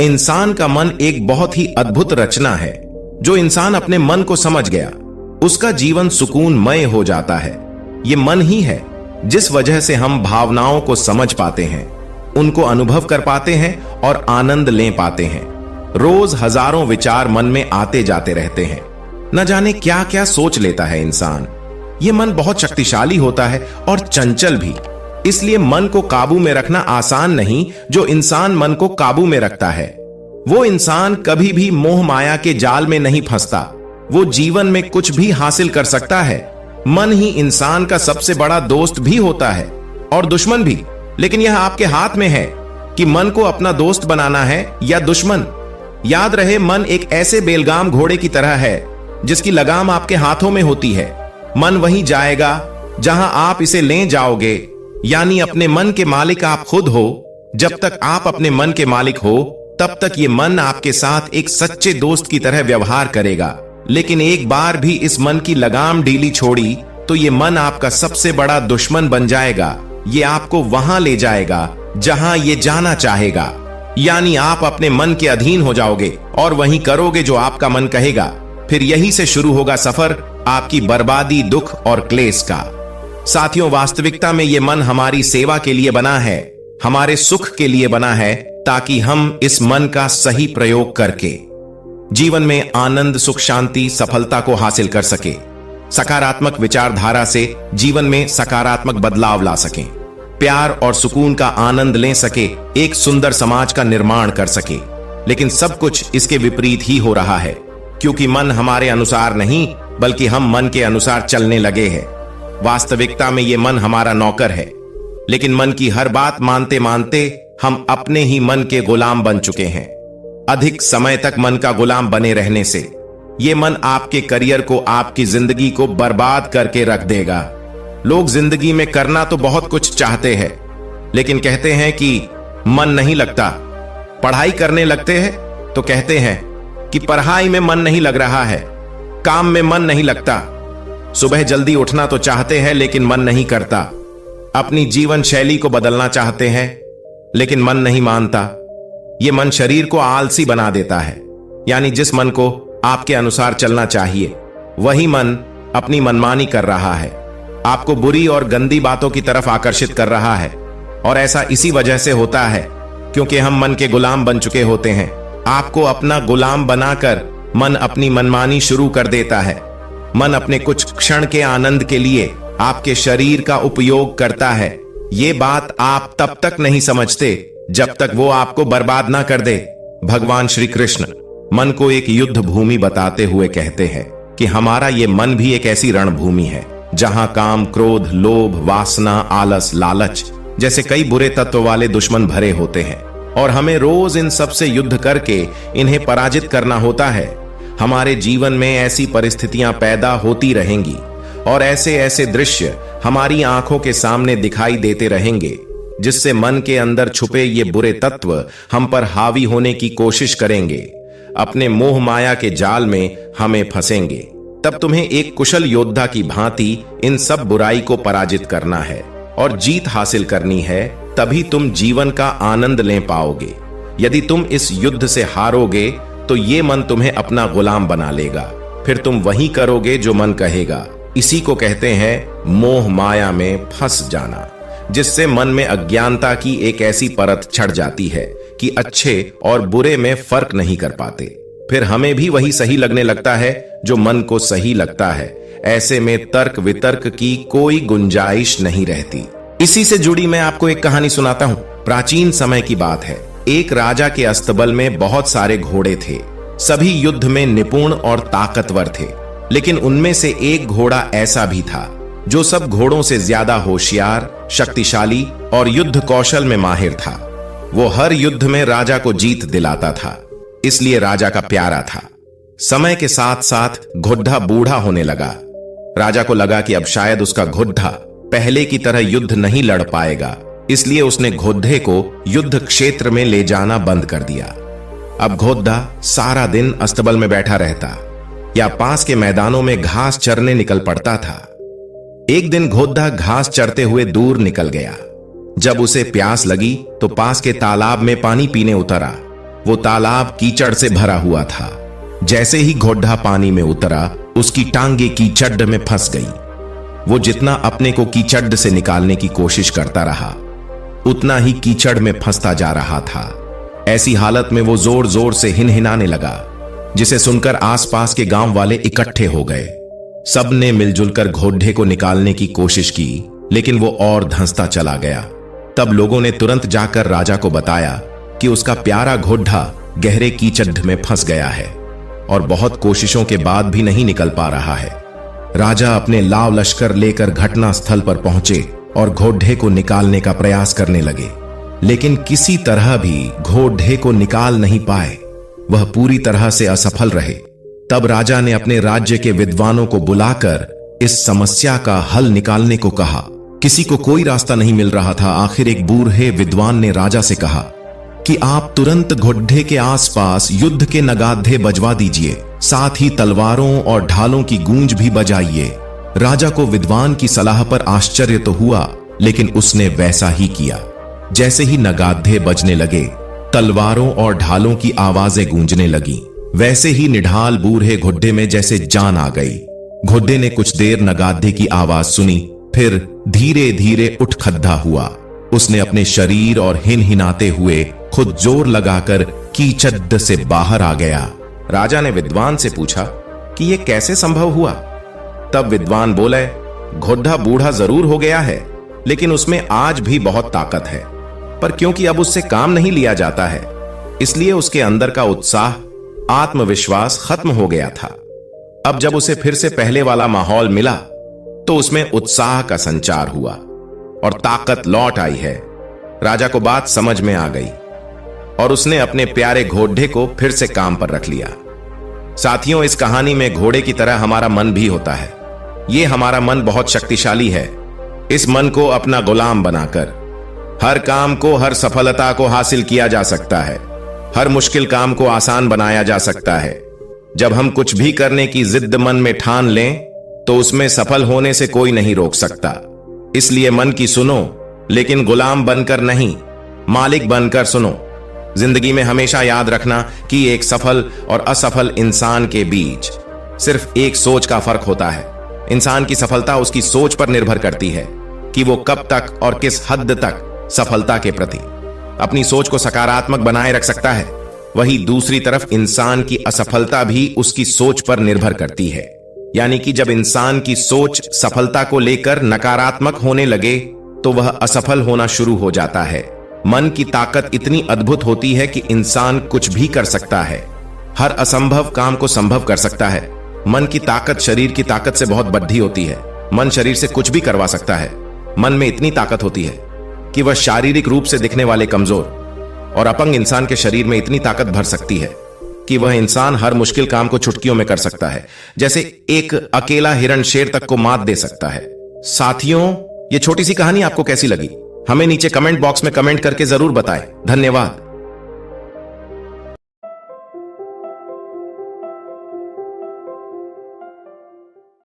इंसान का मन एक बहुत ही अद्भुत रचना है। जो इंसान अपने मन को समझ गया, उसका जीवन सुकूनमय हो जाता है। ये मन ही है जिस वजह से हम भावनाओं को समझ पाते हैं, उनको अनुभव कर पाते हैं और आनंद ले पाते हैं। रोज हजारों विचार मन में आते जाते रहते हैं। न जाने क्या क्या सोच लेता है इंसान। ये मन बहुत शक्तिशाली होता है और चंचल भी। इसलिए मन को काबू में रखना आसान नहीं। जो इंसान मन को काबू में रखता है, वो इंसान कभी भी मोह माया के जाल में नहीं फंसता। वो जीवन में कुछ भी हासिल कर सकता है। मन ही इंसान का सबसे बड़ा दोस्त भी होता है और दुश्मन भी। लेकिन यह आपके हाथ में है कि मन को अपना दोस्त बनाना है या दुश्मन। याद रहे, मन एक ऐसे बेलगाम घोड़े की तरह है जिसकी लगाम आपके हाथों में होती है। मन वहीं जाएगा जहां आप इसे ले जाओगे। यानी अपने मन के मालिक आप खुद हो। जब तक आप अपने मन के मालिक हो, तब तक ये मन आपके साथ एक सच्चे दोस्त की तरह व्यवहार करेगा। लेकिन एक बार भी इस मन की लगाम ढीली छोड़ी तो ये मन आपका सबसे बड़ा दुश्मन बन जाएगा। ये आपको वहां ले जाएगा जहां ये जाना चाहेगा। यानी आप अपने मन के अधीन हो जाओगे और वहीं करोगे जो आपका मन कहेगा। फिर यहीं से शुरू होगा सफर आपकी बर्बादी, दुख और क्लेश का। साथियों, वास्तविकता में ये मन हमारी सेवा के लिए बना है, हमारे सुख के लिए बना है, ताकि हम इस मन का सही प्रयोग करके जीवन में आनंद, सुख, शांति, सफलता को हासिल कर सके। सकारात्मक विचारधारा से जीवन में सकारात्मक बदलाव ला सकें, प्यार और सुकून का आनंद ले सके, एक सुंदर समाज का निर्माण कर सके। लेकिन सब कुछ इसके विपरीत ही हो रहा है, क्योंकि मन हमारे अनुसार नहीं, बल्कि हम मन के अनुसार चलने लगे हैं। वास्तविकता में ये मन हमारा नौकर है, लेकिन मन की हर बात मानते मानते हम अपने ही मन के गुलाम बन चुके हैं। अधिक समय तक मन का गुलाम बने रहने से ये मन आपके करियर को, आपकी जिंदगी को बर्बाद करके रख देगा। लोग जिंदगी में करना तो बहुत कुछ चाहते हैं, लेकिन कहते हैं कि मन नहीं लगता। पढ़ाई करने लगते हैं तो कहते हैं कि पढ़ाई में मन नहीं लग रहा है, काम में मन नहीं लगता। सुबह जल्दी उठना तो चाहते हैं, लेकिन मन नहीं करता। अपनी जीवन शैली को बदलना चाहते हैं, लेकिन मन नहीं मानता। यह मन शरीर को आलसी बना देता है। यानी जिस मन को आपके अनुसार चलना चाहिए, वही मन अपनी मनमानी कर रहा है, आपको बुरी और गंदी बातों की तरफ आकर्षित कर रहा है। और ऐसा इसी वजह से होता है क्योंकि हम मन के गुलाम बन चुके होते हैं। आपको अपना गुलाम बनाकर मन अपनी मनमानी शुरू कर देता है। मन अपने कुछ क्षण के आनंद के लिए आपके शरीर का उपयोग करता है। ये बात आप तब तक नहीं समझते जब तक वो आपको बर्बाद ना कर दे। भगवान श्री कृष्ण मन को एक युद्ध भूमि बताते हुए कहते हैं कि हमारा ये मन भी एक ऐसी रणभूमि है जहां काम, क्रोध, लोभ, वासना, आलस, लालच जैसे कई बुरे तत्व वाले दुश्मन भरे होते हैं और हमें रोज इन सब से युद्ध करके इन्हें पराजित करना होता है। हमारे जीवन में ऐसी परिस्थितियां पैदा होती रहेंगी और ऐसे ऐसे दृश्य हमारी आंखों के सामने दिखाई देते रहेंगे, जिससे मन के अंदर छुपे ये बुरे तत्व हम पर हावी होने की कोशिश करेंगे, अपने मोह माया के जाल में हमें फंसेंगे। तब तुम्हें एक कुशल योद्धा की भांति इन सब बुराई को पराजित करना है और जीत हासिल करनी है। तभी तुम जीवन का आनंद ले पाओगे। यदि तुम इस युद्ध से हारोगे तो ये मन तुम्हें अपना गुलाम बना लेगा। फिर तुम वही करोगे जो मन कहेगा। इसी को कहते हैं मोह माया में फंस जाना, जिससे मन में अज्ञानता की एक ऐसी परत छड़ जाती है कि अच्छे और बुरे में फर्क नहीं कर पाते। फिर हमें भी वही सही लगने लगता है जो मन को सही लगता है। ऐसे में तर्क वितर्क की कोई गुंजाइश नहीं रहती। इसी से जुड़ी मैं आपको एक कहानी सुनाता हूं। प्राचीन समय की बात है। एक राजा के अस्तबल में बहुत सारे घोड़े थे। सभी युद्ध में निपुण और ताकतवर थे, लेकिन उनमें से एक घोड़ा ऐसा भी था जो सब घोड़ों से ज्यादा होशियार, शक्तिशाली और युद्ध कौशल में माहिर था। वो हर युद्ध में राजा को जीत दिलाता था, इसलिए राजा का प्यारा था। समय के साथ साथ घुड्डा बूढ़ा होने लगा। राजा को लगा कि अब शायद उसका घुड्डा पहले की तरह युद्ध नहीं लड़ पाएगा, इसलिए उसने घोड़े को युद्ध क्षेत्र में ले जाना बंद कर दिया। अब घोड़ा सारा दिन अस्तबल में बैठा रहता या पास के मैदानों में घास चरने निकल पड़ता था। एक दिन घोड़ा घास चरते हुए दूर निकल गया। जब उसे प्यास लगी तो पास के तालाब में पानी पीने उतरा। वो तालाब कीचड़ से भरा हुआ था। जैसे ही घोड़ा पानी में उतरा, उसकी टांगे कीचड़ में फंस गई। वो जितना अपने को कीचड़ से निकालने की कोशिश करता रहा, उतना ही कीचड़ में फंसता जा रहा था। ऐसी हालत में वो जोर जोर से हिनहिनाने लगा, जिसे सुनकर आसपास के गांव वाले इकट्ठे हो गए। सबने मिलजुल कर घोड़े को निकालने की कोशिश की, लेकिन वो और धंसता चला गया। तब लोगों ने तुरंत जाकर राजा को बताया कि उसका प्यारा घोड़ा गहरे कीचड़ में फंस गया है और बहुत कोशिशों के बाद भी नहीं निकल पा रहा है। राजा अपने लाव लश्कर लेकर घटना स्थल पर पहुंचे और घोड़े को निकालने का प्रयास करने लगे, लेकिन किसी तरह भी घोड़े को निकाल नहीं पाए। वह पूरी तरह से असफल रहे। तब राजा ने अपने राज्य के विद्वानों को बुलाकर इस समस्या का हल निकालने को कहा। किसी को कोई रास्ता नहीं मिल रहा था। आखिर एक बूढ़े विद्वान ने राजा से कहा कि आप तुरंत घोड़े के आसपास युद्ध के नगाड़े बजवा दीजिए, साथ ही तलवारों और ढालों की गूंज भी बजाइए। राजा को विद्वान की सलाह पर आश्चर्य तो हुआ, लेकिन उसने वैसा ही किया। जैसे ही नगाड़े बजने लगे, तलवारों और ढालों की आवाजें गूंजने लगी। वैसे ही निढाल बूढ़े घोड़े में जैसे जान आ गई। घोड़े ने कुछ देर नगाड़े की आवाज सुनी, फिर धीरे धीरे उठ खड़ा हुआ। उसने अपने शरीर और हिनहिनाते हुए खुद जोर लगाकर कीचड़ से बाहर आ गया। राजा ने विद्वान से पूछा कि यह कैसे संभव हुआ। तब विद्वान बोले, घोड़ा बूढ़ा जरूर हो गया है, लेकिन उसमें आज भी बहुत ताकत है। पर क्योंकि अब उससे काम नहीं लिया जाता है, इसलिए उसके अंदर का उत्साह, आत्मविश्वास खत्म हो गया था। अब जब उसे फिर से पहले वाला माहौल मिला, तो उसमें उत्साह का संचार हुआ और ताकत लौट आई है। राजा को बात समझ में आ गई और उसने अपने प्यारे घोड़े को फिर से काम पर रख लिया। साथियों, इस कहानी में घोड़े की तरह हमारा मन भी होता है। यह हमारा मन बहुत शक्तिशाली है। इस मन को अपना गुलाम बनाकर हर काम को, हर सफलता को हासिल किया जा सकता है। हर मुश्किल काम को आसान बनाया जा सकता है। जब हम कुछ भी करने की जिद मन में ठान लें, तो उसमें सफल होने से कोई नहीं रोक सकता। इसलिए मन की सुनो, लेकिन गुलाम बनकर नहीं, मालिक बनकर सुनो। जिंदगी में हमेशा याद रखना कि एक सफल और असफल इंसान के बीच सिर्फ एक सोच का फर्क होता है। इंसान की सफलता उसकी सोच पर निर्भर करती है कि वो कब तक और किस हद तक सफलता के प्रति अपनी सोच को सकारात्मक बनाए रख सकता है। वहीं दूसरी तरफ इंसान की असफलता भी उसकी सोच पर निर्भर करती है। यानी कि जब इंसान की सोच सफलता को लेकर नकारात्मक होने लगे, तो वह असफल होना शुरू हो जाता है। मन की ताकत इतनी अद्भुत होती है कि इंसान कुछ भी कर सकता है, हर असंभव काम को संभव कर सकता है। मन की ताकत शरीर की ताकत से बहुत बड़ी होती है। मन शरीर से कुछ भी करवा सकता है। मन में इतनी ताकत होती है कि वह शारीरिक रूप से दिखने वाले कमजोर और अपंग इंसान के शरीर में इतनी ताकत भर सकती है कि वह इंसान हर मुश्किल काम को चुटकियों में कर सकता है। जैसे एक अकेला हिरण शेर तक को मात दे सकता है। साथियों, ये छोटी सी कहानी आपको कैसी लगी? हमें नीचे कमेंट बॉक्स में कमेंट करके जरूर बताएं। धन्यवाद।